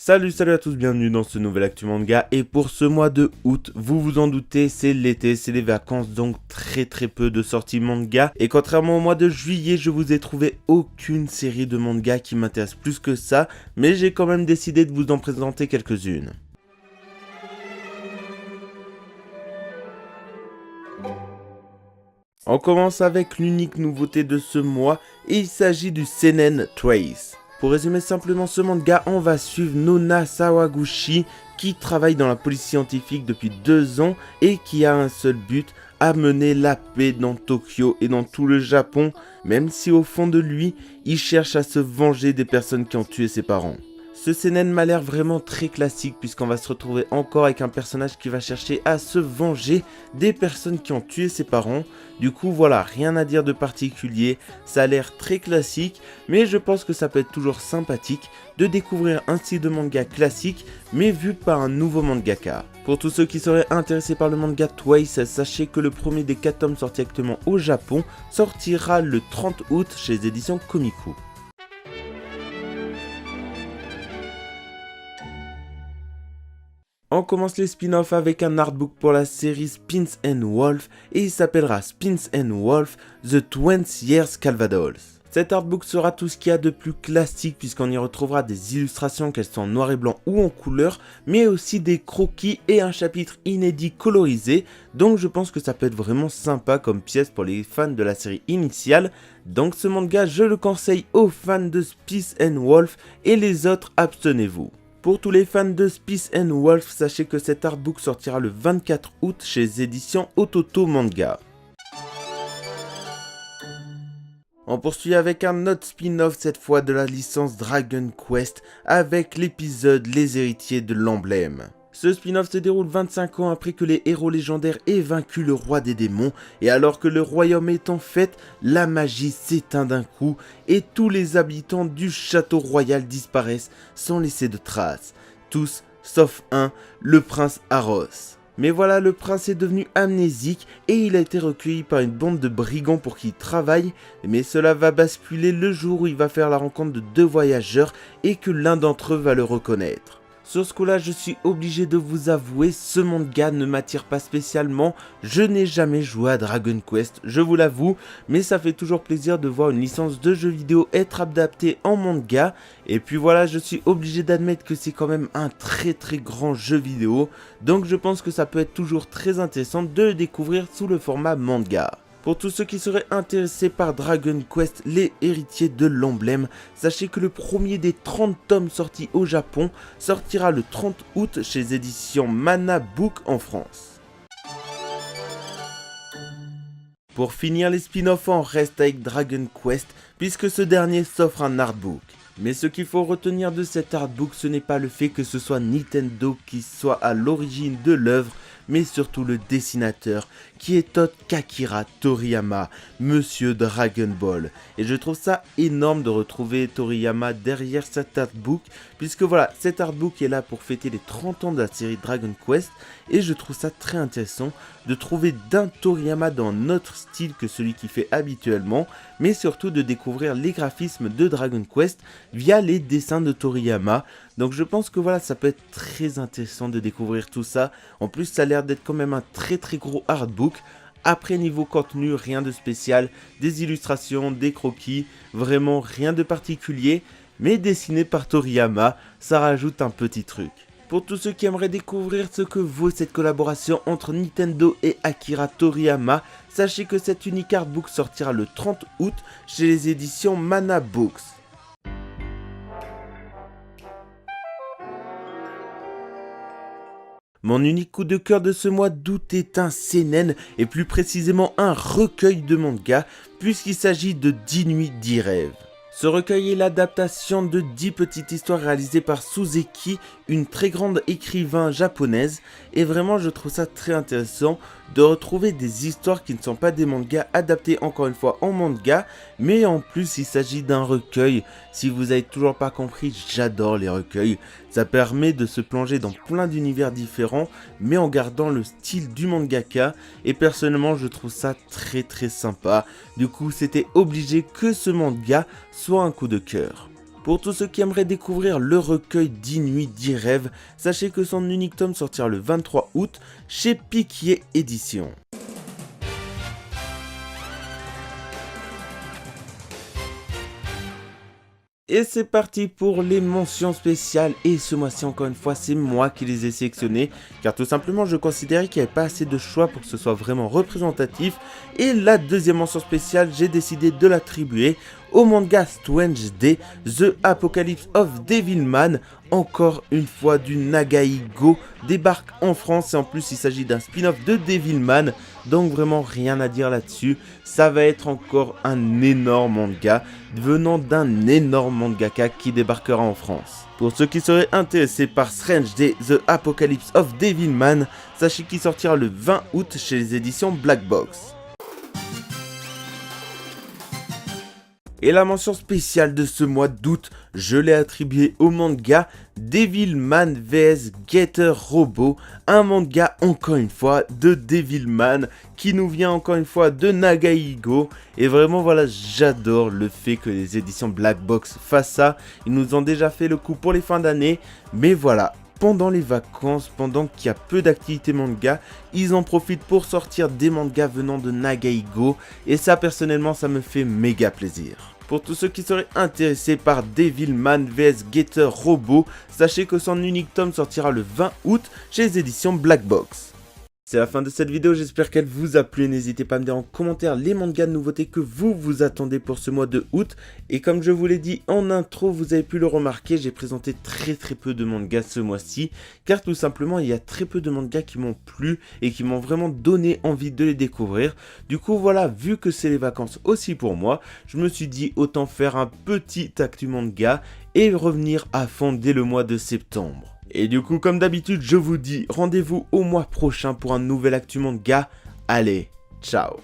Salut à tous, bienvenue dans ce nouvel Actu Manga. Et pour ce mois de août, vous vous en doutez, c'est l'été, c'est les vacances, donc très peu de sorties manga. Et contrairement au mois de juillet, je vous ai trouvé aucune série de manga qui m'intéresse plus que ça, mais j'ai quand même décidé de vous en présenter quelques-unes. On commence avec l'unique nouveauté de ce mois, et il s'agit du Seinen Trace. Pour résumer simplement ce manga, on va suivre Nona Sawaguchi qui travaille dans la police scientifique depuis 2 ans et qui a un seul but, amener la paix dans Tokyo et dans tout le Japon, même si au fond de lui, il cherche à se venger des personnes qui ont tué ses parents. Ce seinen m'a l'air vraiment très classique puisqu'on va se retrouver encore avec un personnage qui va chercher à se venger des personnes qui ont tué ses parents. Du coup voilà, rien à dire de particulier, ça a l'air très classique, mais je pense que ça peut être toujours sympathique de découvrir un style de manga classique mais vu par un nouveau mangaka. Pour tous ceux qui seraient intéressés par le manga Twice, sachez que le premier des 4 tomes sortis actuellement au Japon sortira le 30 août chez les éditions Komiku. On commence les spin-offs avec un artbook pour la série Spins & Wolf et il s'appellera Spins & Wolf The 20 Years Calvados. Cet artbook sera tout ce qu'il y a de plus classique puisqu'on y retrouvera des illustrations qu'elles soient en noir et blanc ou en couleur, mais aussi des croquis et un chapitre inédit colorisé, donc je pense que ça peut être vraiment sympa comme pièce pour les fans de la série initiale. Donc ce manga je le conseille aux fans de Spins & Wolf et les autres abstenez-vous. Pour tous les fans de Spins & Wolf, sachez que cet artbook sortira le 24 août chez les éditions Ototo Manga. On poursuit avec un autre spin-off, cette fois de la licence Dragon Quest, avec l'épisode Les héritiers de l'emblème. Ce spin-off se déroule 25 ans après que les héros légendaires aient vaincu le roi des démons, et alors que le royaume est en fête, la magie s'éteint d'un coup, et tous les habitants du château royal disparaissent sans laisser de traces. Tous, sauf un, le prince Aros. Mais voilà, le prince est devenu amnésique et il a été recueilli par une bande de brigands pour qui il travaille, mais cela va basculer le jour où il va faire la rencontre de 2 voyageurs et que l'un d'entre eux va le reconnaître. Sur ce coup-là, je suis obligé de vous avouer, ce manga ne m'attire pas spécialement. Je n'ai jamais joué à Dragon Quest, je vous l'avoue, mais ça fait toujours plaisir de voir une licence de jeu vidéo être adaptée en manga. Et puis voilà, je suis obligé d'admettre que c'est quand même un très grand jeu vidéo, donc je pense que ça peut être toujours très intéressant de le découvrir sous le format manga. Pour tous ceux qui seraient intéressés par Dragon Quest, les héritiers de l'emblème, sachez que le premier des 30 tomes sortis au Japon sortira le 30 août chez les éditions Mana Book en France. Pour finir les spin-offs, on reste avec Dragon Quest, puisque ce dernier s'offre un artbook. Mais ce qu'il faut retenir de cet artbook, ce n'est pas le fait que ce soit Nintendo qui soit à l'origine de l'œuvre, mais surtout le dessinateur, qui est autre qu'Akira Toriyama, Monsieur Dragon Ball. Et je trouve ça énorme de retrouver Toriyama derrière cet artbook, puisque voilà, cet artbook est là pour fêter les 30 ans de la série Dragon Quest, et je trouve ça très intéressant de trouver d'un Toriyama dans un autre style que celui qu'il fait habituellement, mais surtout de découvrir les graphismes de Dragon Quest via les dessins de Toriyama. Donc je pense que voilà, ça peut être très intéressant de découvrir tout ça. En plus, ça a l'air d'être quand même un très gros artbook. Après, niveau contenu, rien de spécial, des illustrations, des croquis, vraiment rien de particulier, mais dessiné par Toriyama, ça rajoute un petit truc. Pour tous ceux qui aimeraient découvrir ce que vaut cette collaboration entre Nintendo et Akira Toriyama, sachez que cet unique artbook sortira le 30 août chez les éditions Mana Books. Mon unique coup de cœur de ce mois d'août est un seinen, et plus précisément un recueil de manga, puisqu'il s'agit de 10 nuits 10 rêves. Ce recueil est l'adaptation de 10 petites histoires réalisées par Suzeki, une très grande écrivain japonaise, et vraiment je trouve ça très intéressant de retrouver des histoires qui ne sont pas des mangas adaptés encore une fois en manga, mais en plus il s'agit d'un recueil. Si vous avez toujours pas compris, j'adore les recueils, ça permet de se plonger dans plein d'univers différents, mais en gardant le style du mangaka, et personnellement je trouve ça très sympa. Du coup c'était obligé que ce manga soit un coup de cœur. Pour tous ceux qui aimeraient découvrir le recueil 10 nuits, 10 rêves, sachez que son unique tome sortira le 23 août chez Piquier Éditions. Et c'est parti pour les mentions spéciales, et ce mois-ci encore une fois c'est moi qui les ai sélectionnées, car tout simplement je considérais qu'il n'y avait pas assez de choix pour que ce soit vraiment représentatif, et la deuxième mention spéciale j'ai décidé de l'attribuer au manga Strange Day, The Apocalypse of Devilman. Encore une fois du Nagaigo débarque en France, et en plus il s'agit d'un spin-off de Devilman, donc vraiment rien à dire là-dessus. Ça va être encore un énorme manga venant d'un énorme mangaka qui débarquera en France. Pour ceux qui seraient intéressés par Strange Day, The Apocalypse of Devilman, sachez qu'il sortira le 20 août chez les éditions Black Box. Et la mention spéciale de ce mois d'août, je l'ai attribuée au manga Devilman vs Getter Robot, un manga encore une fois de Devilman qui nous vient encore une fois de Nagaigo. Et vraiment voilà, j'adore le fait que les éditions Black Box fassent ça. Ils nous ont déjà fait le coup pour les fins d'année, mais voilà. Pendant les vacances, pendant qu'il y a peu d'activités manga, ils en profitent pour sortir des mangas venant de Nagaigo, et ça personnellement ça me fait méga plaisir. Pour tous ceux qui seraient intéressés par Devilman vs Getter Robot, sachez que son unique tome sortira le 20 août chez les éditions Black Box. C'est la fin de cette vidéo, j'espère qu'elle vous a plu. N'hésitez pas à me dire en commentaire les mangas de nouveautés que vous attendez pour ce mois de août. Et comme je vous l'ai dit en intro, vous avez pu le remarquer, j'ai présenté très peu de mangas ce mois-ci. Car tout simplement, il y a très peu de mangas qui m'ont plu et qui m'ont vraiment donné envie de les découvrir. Du coup, voilà, vu que c'est les vacances aussi pour moi, je me suis dit autant faire un petit actu manga et revenir à fond dès le mois de septembre. Et du coup, comme d'habitude, je vous dis rendez-vous au mois prochain pour un nouvel actu manga. Allez, ciao!